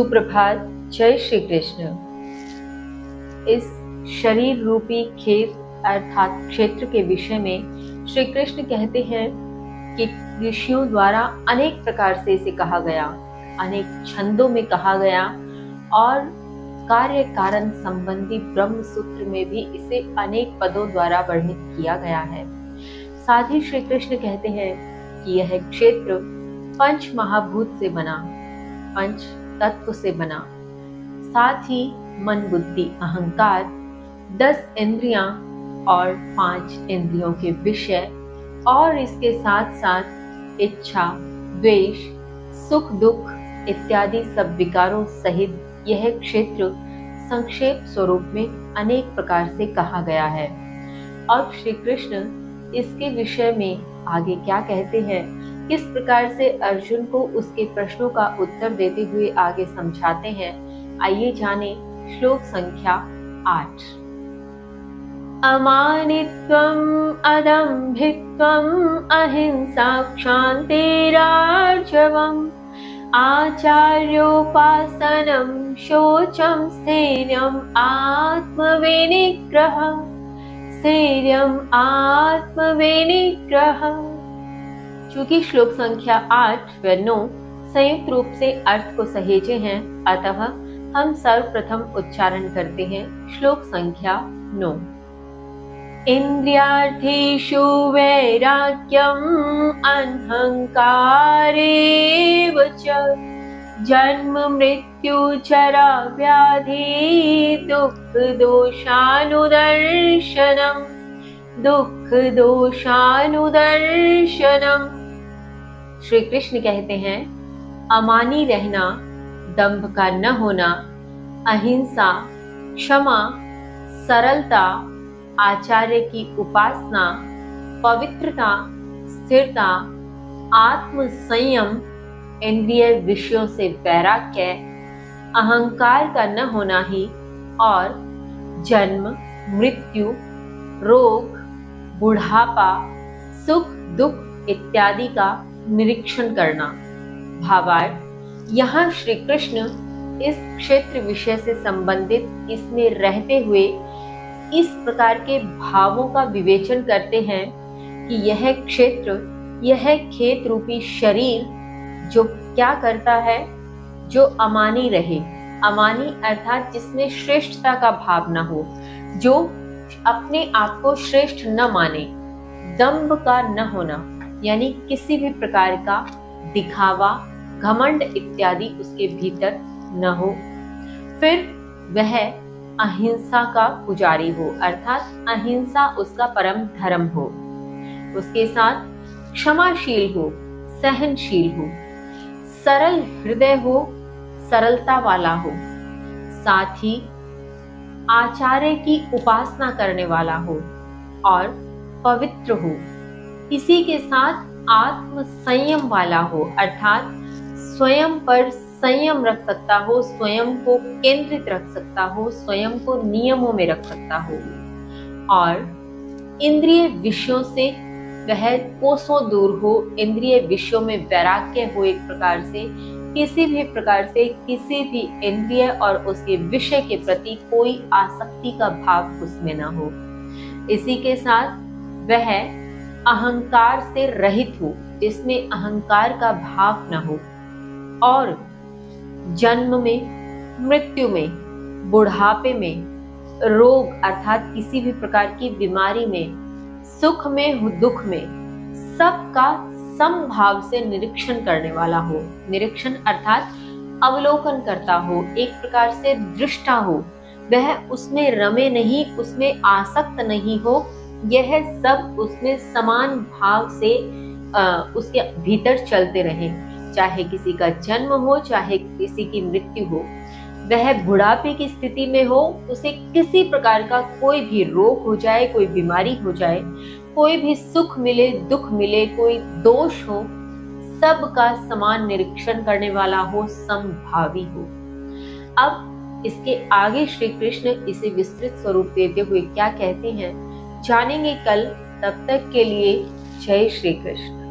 सुप्रभात। जय श्री कृष्ण। इस शरीर रूपी खेत अर्थात क्षेत्र के विषय में श्री कृष्ण कहते हैं कि ऋषियों द्वारा अनेक प्रकार से इसे कहा गया, अनेक छंदों में कहा गया और कार्य कारण संबंधी ब्रह्म सूत्र में भी इसे अनेक पदों द्वारा वर्णित किया गया है। साथ ही श्री कृष्ण कहते हैं कि यह क्षेत्र पंच महाभूत से बना, पंच तत्व से बना, साथ ही मन बुद्धि अहंकार 10 इंद्रियां और 5 इंद्रियों के विषय और इसके साथ साथ इच्छा, द्वेष, सुख दुख इत्यादि सब विकारों सहित यह क्षेत्र संक्षेप स्वरूप में अनेक प्रकार से कहा गया है। अब श्री कृष्ण इसके विषय में आगे क्या कहते हैं, किस प्रकार से अर्जुन को उसके प्रश्नों का उत्तर देते हुए आगे समझाते हैं, आइए जाने श्लोक संख्या 8। अमानित्वम् अदम्भित्वम् अहिंसा क्षान्तिरार्जवम् आचार्योपासनं शौचं स्थैर्यम् आत्मविनिग्रहः स्थैर्यम् आत्मविनिग्रहः। चूंकि श्लोक संख्या 8 व 9 संयुक्त रूप से अर्थ को सहेजे हैं, अतः हम सर्वप्रथम उच्चारण करते हैं श्लोक संख्या 9। इंद्रियार्थेषु वैराग्यम् अहंकारेव च जन्म मृत्यु जरा व्याधि दुःख दोषानुदर्शनम् दुःख दोषानुदर्शनम्। श्री कृष्ण कहते हैं अमानी रहना, दंभ का न होना, अहिंसा, क्षमा, सरलता, आचार्य की उपासना, पवित्रता, स्थिरता, आत्म संयम, इंद्रिय विषयों से वैराग्य, अहंकार का न होना ही और जन्म मृत्यु रोग बुढ़ापा सुख दुख इत्यादि का निरीक्षण करना। भावार्थ, यहाँ श्री कृष्ण इस क्षेत्र विषय से संबंधित इसमें रहते हुए इस प्रकार के भावों का विवेचन करते हैं कि यह क्षेत्र, यह खेत रूपी शरीर जो क्या करता है, जो अमानी रहे, अमानी अर्थात जिसमें श्रेष्ठता का भाव न हो, जो अपने आप को श्रेष्ठ न माने, दंभ का न होना यानी किसी भी प्रकार का दिखावा, घमंड इत्यादि उसके भीतर न हो। फिर वह अहिंसा का पुजारी हो अर्थात अहिंसा उसका परम धर्म हो। उसके साथ क्षमाशील हो, सहनशील हो, सरल हृदय हो, सरलता वाला हो, साथ ही आचार्य की उपासना करने वाला हो और पवित्र हो। इसी के साथ आत्म संयम वाला हो अर्थात स्वयं पर संयम रख सकता हो, स्वयं को केंद्रित रख सकता हो, स्वयं को नियमों में रख सकता हो और इंद्रिय विषयों से वह कोसों दूर हो, इंद्रिय विषयों में वैराग्य हो, एक प्रकार से किसी भी प्रकार से किसी भी इंद्रिय और उसके विषय के प्रति कोई आसक्ति का भाव उसमें न हो। इसी के साथ वह अहंकार से रहित हो, जिसमें अहंकार का भाव न हो और जन्म में, मृत्यु में, बुढ़ापे में, रोग अर्थात किसी भी प्रकार की बीमारी में, सुख में, दुख में, सबका समभाव से निरीक्षण करने वाला हो। निरीक्षण अर्थात अवलोकन करता हो, एक प्रकार से दृष्टा हो, वह उसमें रमे नहीं, उसमें आसक्त नहीं हो, यह सब उसमें समान भाव से उसके भीतर चलते रहे। चाहे किसी का जन्म हो, चाहे किसी की मृत्यु हो, वह बुढ़ापे की स्थिति में हो, उसे किसी प्रकार का कोई भी रोग हो जाए, कोई बीमारी हो जाए, कोई भी सुख मिले, दुख मिले, कोई दोष हो, सबका समान निरीक्षण करने वाला हो, समभावी हो। अब इसके आगे श्री कृष्ण इसे विस्तृत स्वरूप देते हुए क्या कहते हैं जानेंगे कल। तब तक के लिए जय श्री कृष्ण।